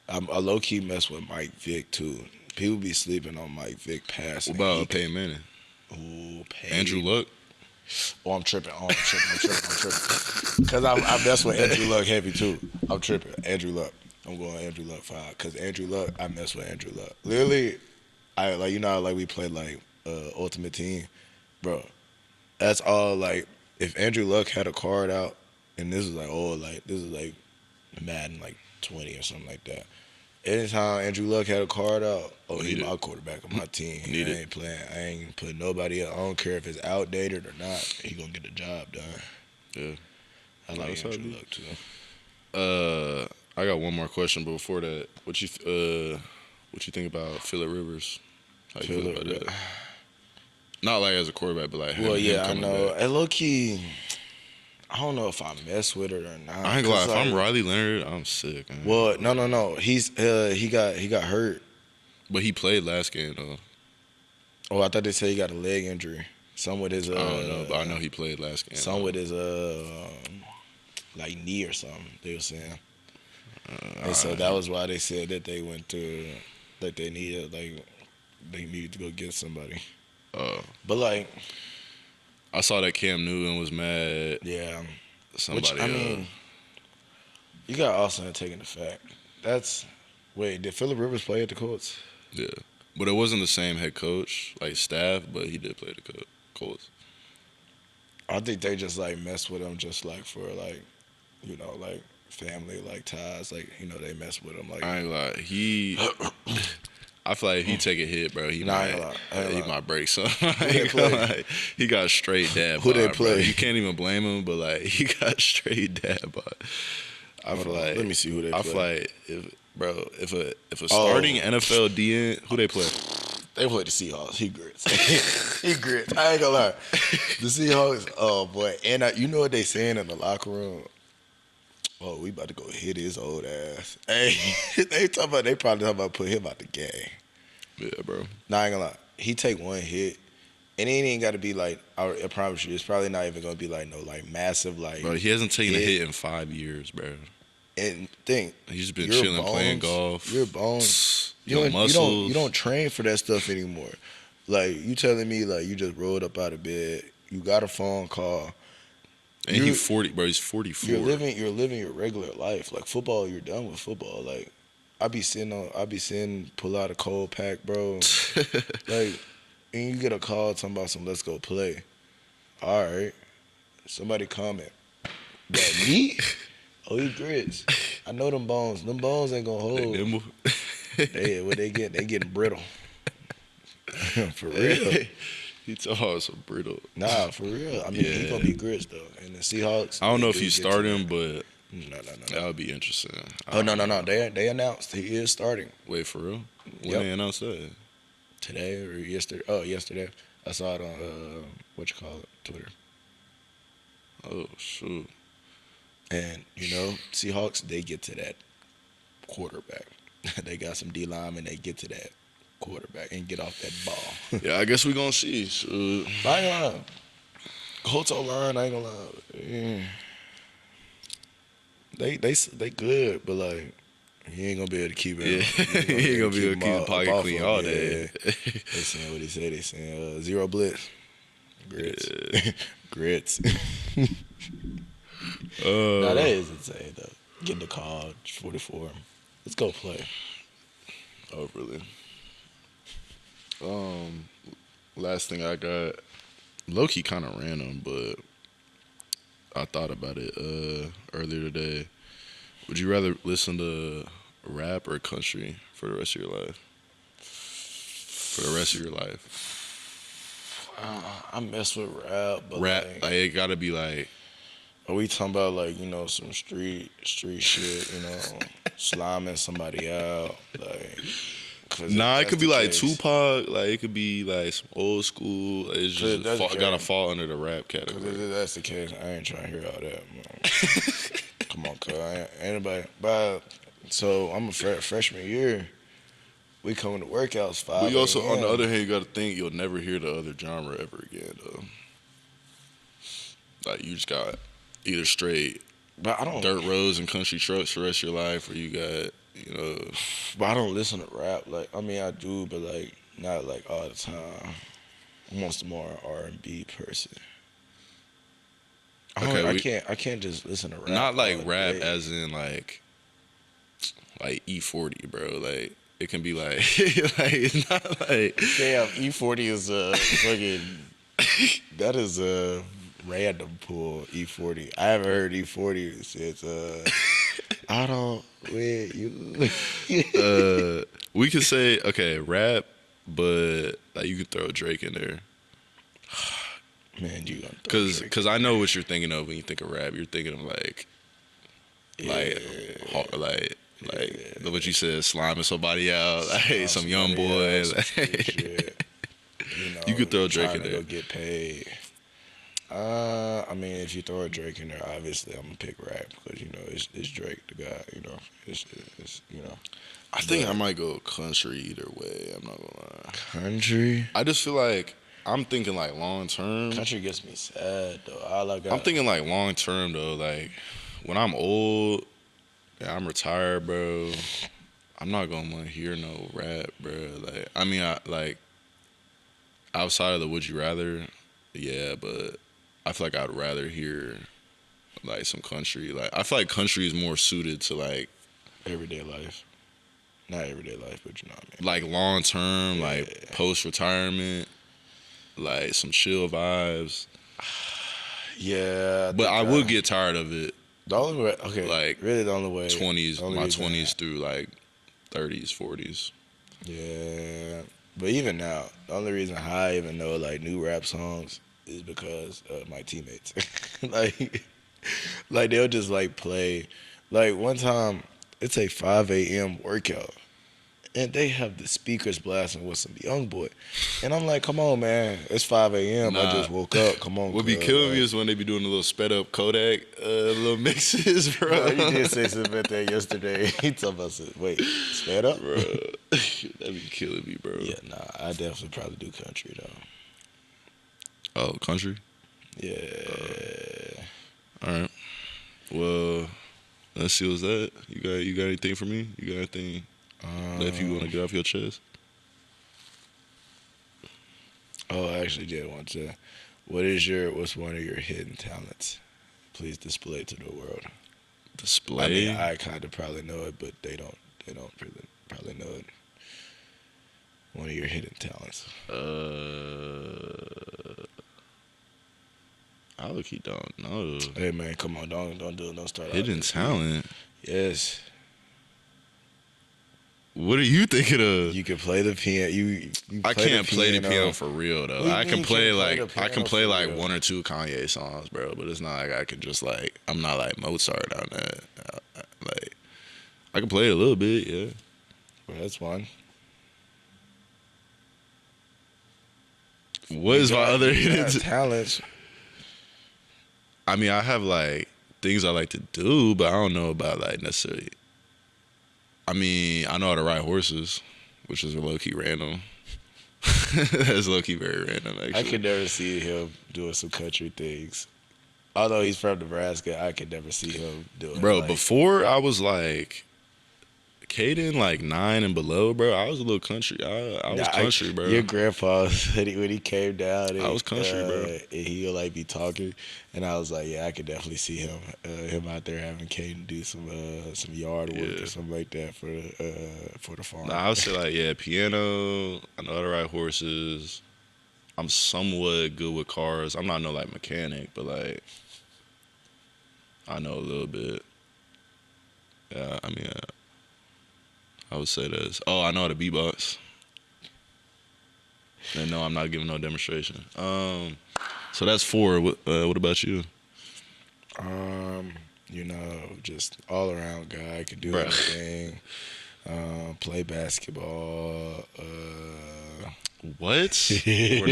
I low key mess with Mike Vick too. People be sleeping on Mike Vick passing. What about Peyton Manning? Ooh, Peyton. Andrew Luck? Oh, I'm tripping. I'm tripping. Because I mess with Andrew Luck heavy too. I'm tripping. Andrew Luck. I'm going Andrew Luck 5. Because Andrew Luck, I mess with Andrew Luck. Literally, I like, you know how like we play like Ultimate Team? Bro, that's all like, if Andrew Luck had a card out, and this is like Madden like 20 or something like that. Anytime Andrew Luck had a card out, he Need it. my quarterback of my team. Need I it. ain't playing. I ain't putting nobody else. I don't care if it's outdated or not. He gonna get the job done. Yeah. I like That's how it Andrew be. Luck too. I got one more question, but before that, what you think about Phillip Rivers? How you feel Phillip about that? Rivers. Not like as a quarterback, but like him, Well, him yeah, I coming know. back. And low key, I don't know if I mess with it or not. I ain't gonna lie, 'Cause, if I'm like, Riley Leonard, I'm sick. Well, no. He got hurt. But he played last game though. Oh, I thought they said he got a leg injury. Some with his I don't know, but I know he played last game. some with his like knee or something. They were saying. And so that was why they said that they went to, like they needed to go get somebody. But like, I saw that Cam Newton was mad. yeah, Somebody. which I mean, you got Austin taking the fact. Wait, did Phillip Rivers play at the Colts? Yeah, but it wasn't the same head coach, like staff, but he did play the Colts. I think they just like mess with him just like for like, you know, like family like ties. Like, you know, they mess with him like. I ain't gonna lie, I feel like if he take a hit, bro, he Nah, I ain't gonna lie. might break something. they play? He got straight dab. Who they bod, play? Bro. You can't even blame him, but like he got straight dab. Bod. I feel on, like. let me see who they I play. feel like if a starting NFL DN, who they play? They play the Seahawks. He grits. He grits. I ain't gonna lie. The Seahawks, oh boy. And you know what they saying in the locker room? Oh, we about to go hit his old ass. Hey, they probably talking about put him out the game. Yeah, bro. Nah, I ain't gonna lie. He take one hit, and it ain't got to be like, I promise you, it's probably not even gonna be like no like massive like. Bro, he hasn't taken a hit in 5 years, bro. And think, He's been your chilling, playing bones- golf. Your bones. Your muscles. You don't train for that stuff anymore. Like, you telling me like you just rolled up out of bed, you got a phone call. And he's 40, bro. He's 44. You're living your regular life. Like football, you're done with football. Like I be sitting, pull out a cold pack, bro. Like, and you get a call talking about some let's go play. All right. Somebody comment. That me? Oh, he grits. I know them bones. Them bones ain't gonna hold. They nimble. They getting brittle. For real. He told some brittle. Nah, for real. I mean, he gonna be grits though. And the Seahawks. I don't know if they you do get start to him, but No. that would be interesting. Oh no. They announced he is starting Wait, for real? When Yep. they announced that? today or yesterday. Oh, yesterday. I saw it on Twitter. Oh, shoot. And you know, Seahawks, they get to that quarterback. They got some D linemen. They get to that. quarterback and get off that ball. Yeah, I guess we gonna see. So, I ain't gonna lie. Colts line, I ain't gonna lie. Yeah. They good, but like he ain't gonna be able to keep it. yeah, he ain't gonna be able to keep the pocket clean all day. They saying what he said. They saying zero blitz, grits, Yeah. grits. Nah, that is insane though. Getting the call 44. Let's go play. Oh, really? Last thing I got, low-key kind of random, but I thought about it earlier today. Would you rather listen to rap or country for the rest of your life? For the rest of your life. I mess with rap, but Rap, like, it gotta be like, are we talking about like some street shit? Sliming somebody out, like. nah, it could be like case, Tupac, like it could be like some old school. It's just gotta fall under the rap category. If that's the case, I ain't trying to hear all that. Man. Come on, cuz. Anybody? But so I'm a freshman year. We coming to workouts 5 But you also, a.m. on the other hand, you got to think you'll never hear the other genre ever again, though. Like, you just got either straight But I don't. dirt roads and country trucks for the rest of your life, or you got, But I don't listen to rap. Like, I mean, I do, but like not like all the time. I'm most more R&B person. I can't just listen to rap. not like all rap day. as in like E40, bro. Like, it can be like, like it's not like. Damn, E40 is fucking. That is a random pull. E40. I haven't heard E40 since. I don't with you. We could say, okay, rap, but like you could throw Drake in there. Man, you gonna throw Drake. Cause I know what you're thinking of when you think of rap. You're thinking of like what you said, sliming somebody out, like some young boy. Like, you could throw Drake in there. Go get paid. I mean, if you throw a Drake in there, obviously I'm gonna pick rap because it's Drake, the guy. It's I think I might go country either way. I'm not gonna lie. Country. I just feel like I'm thinking like long term. Country gets me sad though. I'm thinking like long term though. Like when I'm old, I'm retired, bro. I'm not gonna want to hear no rap, bro. Like I mean, like outside of the would you rather, yeah, but I feel like I'd rather hear like some country. Like I feel like country is more suited to like everyday life. Not everyday life, but you know what I mean. Like long term, like post retirement, like some chill vibes. Yeah, but I would get tired of it. The only way, like really the only way, 20s, my 20s through like 30s, 40s. Yeah, but even now, the only reason I even know like new rap songs is because of my teammates. like they'll just like play. Like one time, it's a 5 a.m. workout, and they have the speakers blasting with some young boy, and I'm like, come on, man, it's 5 a.m. I just woke up. Come on. What be killing me is when they be doing the little sped up Kodak little mixes, bro. You did say something about that yesterday. He talking about wait, sped up, bro. That be killing me, bro. Yeah, nah, I definitely probably do country though. Oh, country? Yeah. All right. Well, let's see what's that. You got anything for me? You got anything that if you want to get off your chest? Oh, I actually did want to. What's one of your hidden talents? Please display it to the world. Display? I mean, I kind of probably know it, but they don't really probably know it. One of your hidden talents. I look, he don't know. Hey man, come on, don't start. Hidden talent. Yes. What are you thinking of? You can play the piano. I can't play the piano for real though. I can play like real? one or two Kanye songs, bro. But it's not like I can just like I'm not like Mozart on that. Like I can play a little bit, yeah. Well, that's one. What is my other hidden talents? I mean, I have like things I like to do, but I don't know about like necessarily. I mean, I know how to ride horses. which is a low-key random. That's low-key very random, actually. I could never see him doing some country things. Although he's from Nebraska, I could never see him doing. Bro, before I was like Kaden, like 9 and below, bro, I was a little country. I was country, bro. Your grandpa when he came down, and, I was country, bro. And he'll like be talking, and I was like, yeah, I could definitely see him out there having Kaden do some yard work or something like that for the farm. Nah, I would say like piano. I know how to ride horses. I'm somewhat good with cars. I'm not no like mechanic, but like I know a little bit. Yeah, I mean. I would say this. Oh, I know how to beatbox. And no, I'm not giving no demonstration. So that's 4. What about you? Just all around guy. Could do anything. Play basketball. What? We're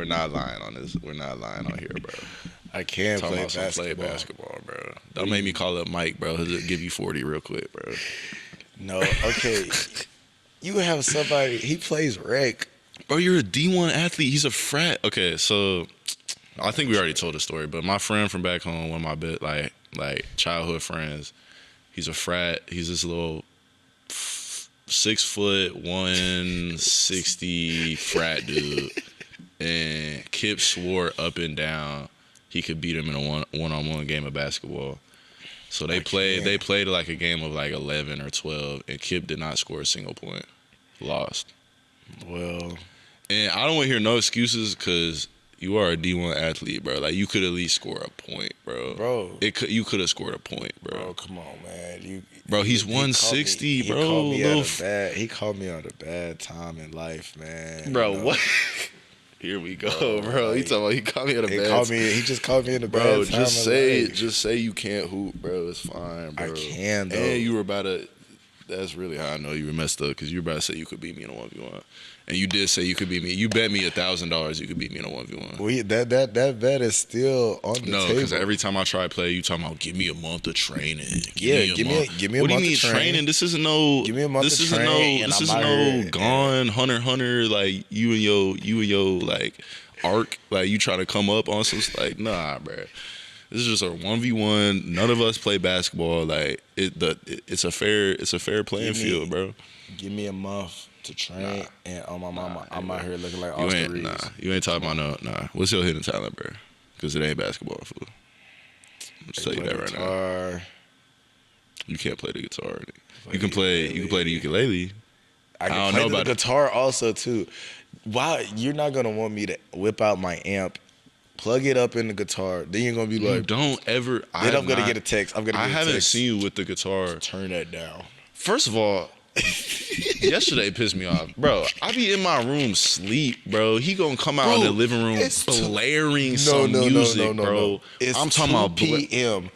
not lying on this. We're not lying on here, bro. I can't play basketball. Play basketball, bro. Don't make me call up Mike, bro. He'll give you 40 real quick, bro. No, okay. You have somebody. He plays rec. Bro, you're a D1 athlete. He's a frat. Okay, so I think we already told the story, but my friend from back home, one of my like childhood friends, he's a frat. He's this little 6 foot 160 frat dude, and Kip swore up and down he could beat him in a one-on-one game of basketball. So they played like a game of like 11 or 12, and Kip did not score a single point. Lost. Well, and I don't want to hear no excuses because you are a D1 athlete, bro. Like you could at least score a point, bro. You could have scored a point, bro. Bro, come on, man. He's 160, bro. He called me at a bad time in life, man. Bro, what? Here we go, bro. He talking about he called me at a bad time. He just called me at a bad time. Bro, just say you can't hoop, bro. It's fine, bro. I can, though. And you were about to. That's really how I know you were messed up because you were about to say you could beat me in a 1v1, and you did say you could beat me. You bet me $1,000 you could beat me in a 1v1. Well, that bet is still on the table. No, because every time I try to play, you talking about give me a month of training. Give me a month. What do you mean training? This isn't no. Give me a month of training. This isn't no gone hunter like you and your like arc like you try to come up on some like nah, bro. This is just a 1v1. None of us play basketball. Like it's a fair playing field, bro. Give me a month to train, and on my mama, I'm out here looking like Oscar Reeves. You ain't talking about no. What's your hidden talent, bro? Because it ain't basketball, fool. I'm just tell you that right now. You can't play the guitar. You can play the ukulele. I can play the guitar also too. Why you're not gonna want me to whip out my amp? Plug it up in the guitar. Then you're gonna be like, don't ever. Then I'm gonna get a text. I haven't seen you with the guitar. Turn that down. First of all, yesterday pissed me off, bro. I be in my room sleep, bro. He gonna come out in the living room blaring some music, bro. It's I'm talking 2 about p.m.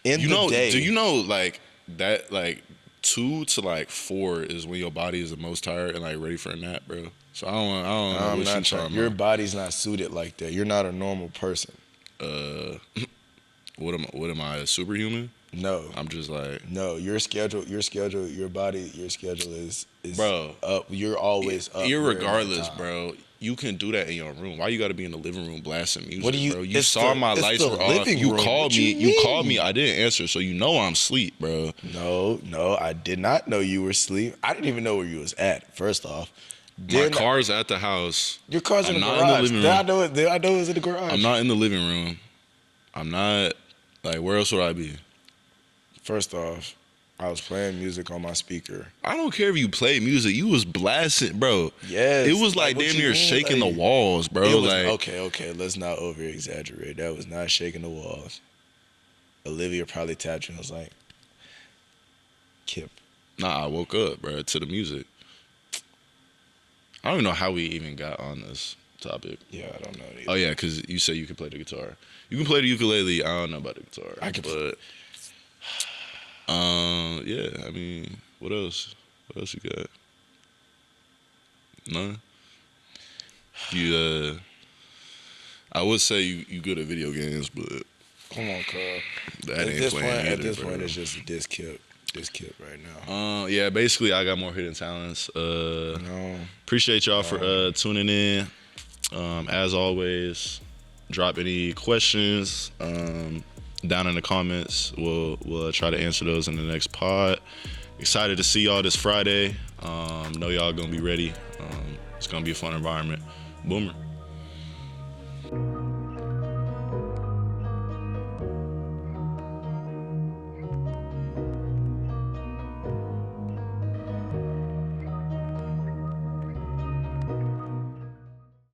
in the day. Do you know like that? Like 2 to like 4 is when your body is the most tired and like ready for a nap, bro. So I don't know what you're talking Your about. body's not suited like that. You're not a normal person. What am I, a superhuman? No. I'm just like your schedule, your schedule is bro, up. You're always up. Irregardless, bro. You can do that in your room. Why you got to be in the living room blasting music, what do you, bro? You saw my lights were off. You called me. You called me. I didn't answer, so you know I'm asleep, bro. No, I did not know you were asleep. I didn't even know where you was at. First off, my car's at the house. Your car's in the garage. In the living room. I know it was in the garage. I'm not in the living room. I'm not. Like, where else would I be? First off, I was playing music on my speaker. I don't care if you play music. You was blasting, bro. Yes. It was like damn near shaking the walls, bro. Okay. Let's not over exaggerate. That was not shaking the walls. Olivia probably tapped you and was like, Kip. Nah, I woke up, bro, to the music. I don't even know how we even got on this topic. Yeah, I don't know either. Oh, yeah, because you said you can play the guitar. You can play the ukulele. I don't know about the guitar. I can play. Yeah, I mean, what else? What else you got? None? I would say you good at video games, but come on, Carl. That ain't playing either, at this bro. point, it's just a diss Kip. this kid right now? Yeah, basically I got more hidden talents. No. Appreciate y'all for tuning in. As always, drop any questions down in the comments. We'll try to answer those in the next pod. Excited to see y'all this Friday. Know y'all gonna be ready. It's gonna be a fun environment. Boomer.